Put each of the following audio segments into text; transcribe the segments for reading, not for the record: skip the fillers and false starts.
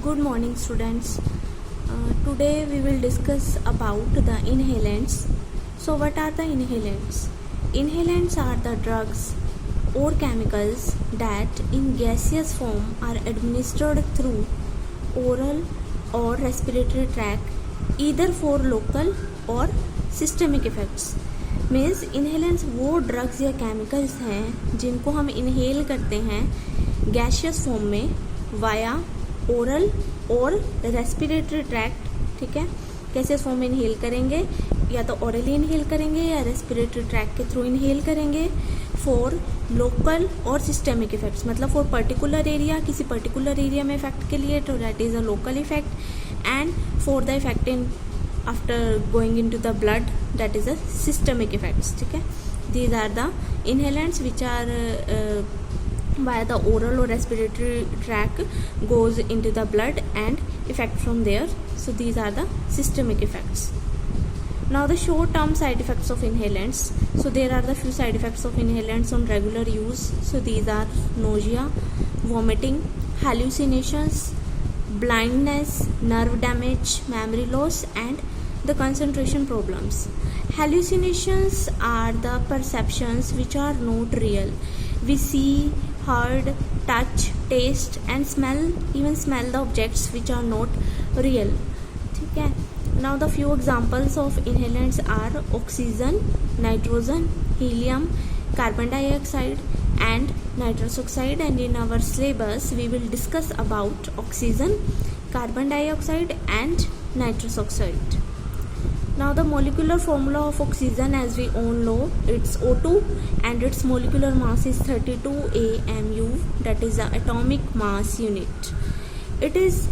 Good morning, students. Today we will discuss about the inhalants. So, what are the inhalants? Inhalants are the drugs or chemicals that, in gaseous form, are administered through oral or respiratory tract, either for local or systemic effects. Means inhalants वो drugs या chemicals हैं जिनको हम inhale करते हैं gaseous form में via oral और respiratory tract. ठीक है, गैशियस फॉर्म में इनहेल करेंगे, या तो ओरली इनहेल करेंगे या रेस्पिरेटरी ट्रैक्ट के थ्रू इनहेल करेंगे फॉर लोकल और सिस्टेमिक इफेक्ट्स. मतलब फॉर पर्टिकुलर एरिया, किसी पर्टिकुलर एरिया में इफेक्ट के लिए, तो that is a local effect, and for the effect in after going into the blood, that is a systemic effects. ठीक है, these are the inhalants which are via the oral or respiratory tract goes into the blood and effect from there. So these are the systemic effects. Now the short term side effects of inhalants. So there are the few side effects of inhalants on regular use. So these are nausea, vomiting, hallucinations, blindness, nerve damage, memory loss, and the concentration problems. Hallucinations are the perceptions which are not real. We see, heard, touch, taste and smell, even smell the objects which are not real. ठीक है. Now the few examples of inhalants are oxygen, nitrogen, helium, carbon dioxide and nitrous oxide, and in our syllabus we will discuss about oxygen, carbon dioxide and nitrous oxide. Now the molecular formula of oxygen, as we all know, it's O2 and its molecular mass is 32 AMU, that is the atomic mass unit. It is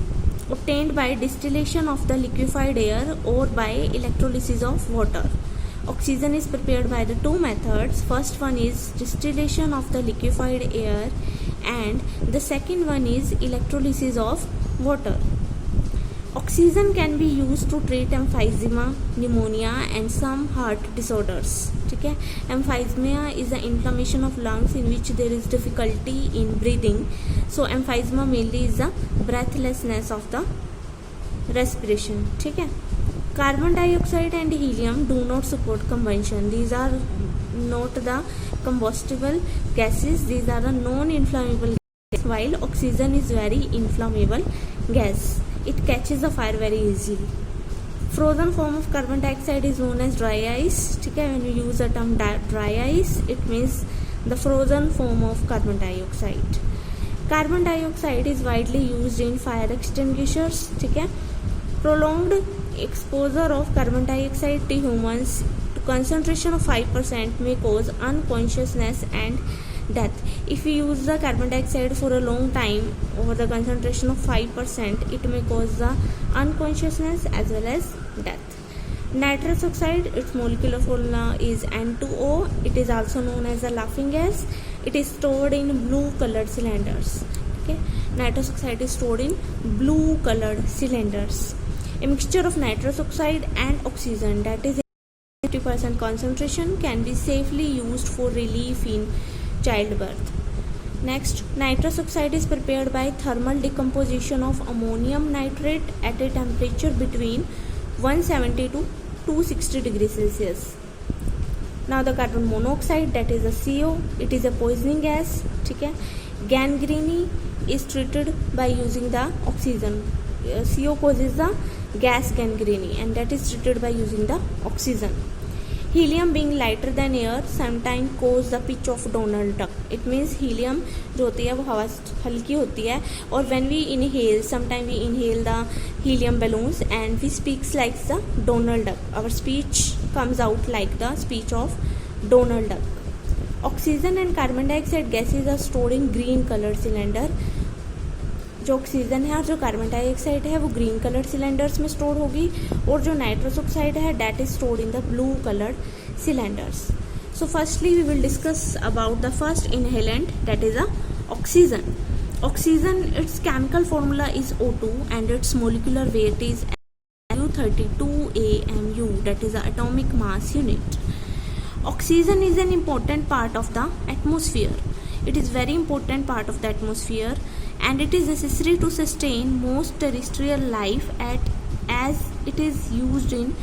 obtained by distillation of the liquefied air or by electrolysis of water. Oxygen is prepared by the two methods. First one is distillation of the liquefied air and the second one is electrolysis of water. Oxygen can be used to treat emphysema, pneumonia and some heart disorders. ठीक है, emphysema is the inflammation of lungs in which there is difficulty in breathing. So emphysema mainly is the breathlessness of the respiration. ठीक है. Carbon dioxide and helium do not support combustion. These are not the combustible gases. These are the non-inflammable gases, while oxygen is very inflammable gas. It catches the fire very easily. Frozen form of carbon dioxide is known as dry ice. ठीक है, when you use the term dry ice, it means the frozen form of carbon dioxide. Carbon dioxide is widely used in fire extinguishers. ठीक है. Prolonged exposure of carbon dioxide to humans to concentration of 5% may cause unconsciousness and death. If we use the carbon dioxide for a long time over the concentration of 5%, it may cause the unconsciousness as well as death. Nitrous oxide, its molecular formula is N2O. It is also known as the laughing gas. It is stored in blue colored cylinders. Okay, nitrous oxide is stored in blue colored cylinders. A mixture of nitrous oxide and oxygen, that is 50% concentration, can be safely used for relief in childbirth. Next, nitrous oxide is prepared by thermal decomposition of ammonium nitrate at a temperature between 170 to 260 degrees Celsius. Now the carbon monoxide, that is a CO, it is a poisoning gas. ठीक है. Gangrene is treated by using the oxygen. CO causes the gas gangrene and that is treated by using the oxygen. Helium, being lighter than air, sometimes cause the pitch of Donald duck. It means helium जो होती है वो हवा हल्की होती है, और when we inhale, sometimes we inhale the helium balloons and we speaks like the Donald duck. Our speech comes out like the speech of Donald duck. Oxygen and carbon dioxide gases are stored in green colored cylinder. जो oxygen है और जो carbon dioxide है वो green colour cylinders में store होगी, और जो नाइट्रस ऑक्साइड है that is stored in the blue coloured cylinders. So firstly we will discuss about the first inhalant, that is a oxygen. Oxygen, its chemical formula is O2 and its molecular weight is 32 AMU, that is the atomic mass unit. Oxygen is an important part of the atmosphere. It is very important part of the atmosphere. and it is necessary to sustain most terrestrial life as it is used in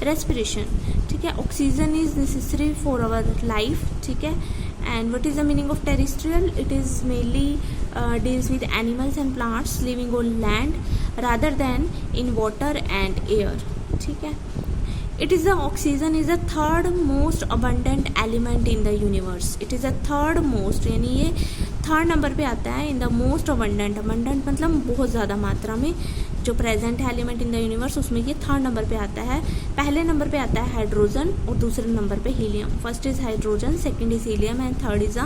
respiration. ठीक है, oxygen is necessary for our life. ठीक है, and what is the meaning of terrestrial? It is mainly deals with animals and plants living on land rather than in water and air. ठीक है, it is the oxygen is the third most abundant element in the universe. It is the third most, यानी ये third number पे आता है in the most abundant. Abundant मतलब बहुत ज़्यादा मात्रा में जो प्रेजेंट है एलिमेंट इन द यूनिवर्स, उसमें ये थर्ड नंबर पे आता है. पहले नंबर पे आता है हाइड्रोजन और दूसरे नंबर पे helium. First is hydrogen, second is helium and third is the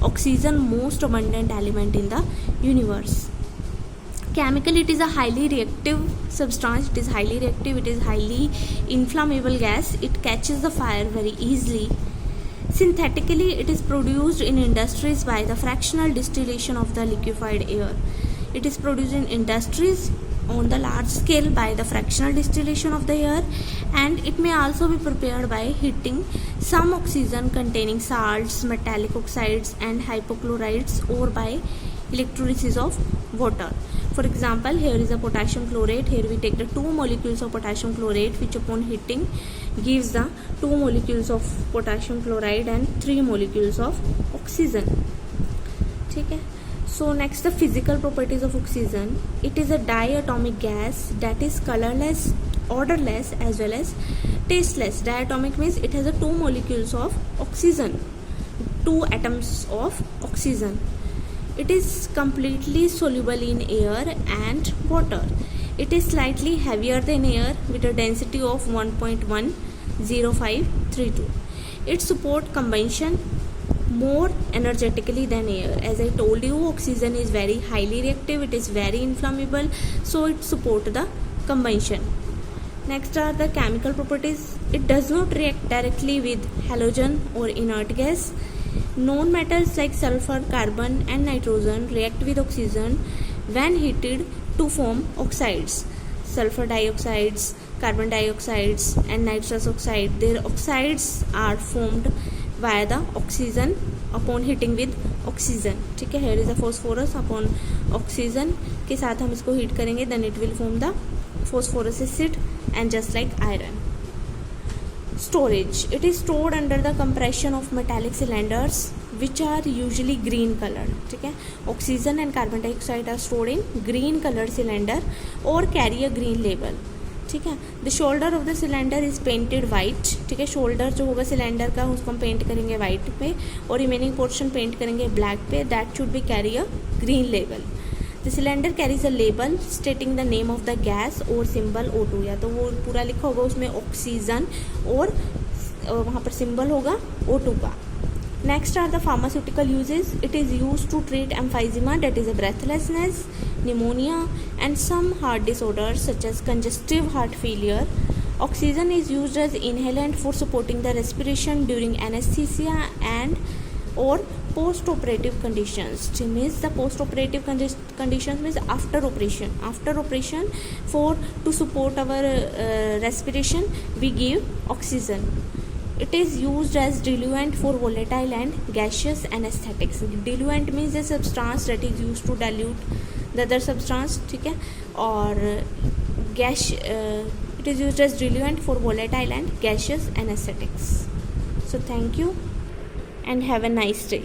oxygen, most abundant element in the universe. Chemically, it is a highly reactive substance. It is highly reactive. It is highly inflammable gas. It catches the fire very easily. Synthetically, it is produced in industries by the fractional distillation of the liquefied air. It is produced in industries on the large scale by the fractional distillation of the air, and it may also be prepared by heating some oxygen containing salts, metallic oxides and hypochlorites, or by electrolysis of water. For example, here is a potassium chlorate. Here we take the 2 molecules of potassium chlorate, which upon heating gives the 2 molecules of potassium chloride and 3 molecules of oxygen. ठीक है, so next the physical properties of oxygen. It is a diatomic gas that is colorless, odorless as well as tasteless. Diatomic means it has a 2 molecules of oxygen, 2 atoms of oxygen. It is completely soluble in air and water. It is slightly heavier than air with a density of 1.10532. It supports combustion more energetically than air. As I told you, oxygen is very highly reactive. It is very inflammable, so it supports the combustion. Next are the chemical properties. It does not react directly with halogen or inert gas. Known metals like sulfur, carbon and nitrogen react with oxygen when heated to form oxides. Sulfur dioxides, carbon dioxides and nitrous oxide, their oxides are formed via the oxygen upon heating with oxygen. ठीक है, here is a phosphorus upon oxygen के साथ हम इसको heat करेंगे, then it will form the phosphorus acid and just like iron. Storage. It is stored under the compression of metallic cylinders which are usually green colored. ठीक है, oxygen and carbon dioxide are stored in green colored cylinder or carry a green label. ठीक है, the shoulder of the cylinder is painted white. ठीक है, shoulder जो होगा cylinder का उसको हम पेंट करेंगे white पे और remaining portion पेंट करेंगे black पे. That should be carry a green label. The cylinder carries a label stating the name of the gas or symbol O2. या तो वो पूरा लिखा होगा उसमें ऑक्सीजन और वहाँ पर सिंबल होगा O2 का. Next are the pharmaceutical uses. It is used to treat emphysema, that is a breathlessness, pneumonia and some heart disorders such as congestive heart failure. Oxygen is used as inhalant for supporting the respiration during anesthesia and or post-operative conditions. Which means the post-operative conditions means after operation. After operation, to support our respiration, we give oxygen. It is used as diluent for volatile and gaseous anesthetics. Diluent means a substance that is used to dilute the other substance. ठीक है, और gas it is used as diluent for volatile and gaseous anesthetics. So thank you and have a nice day.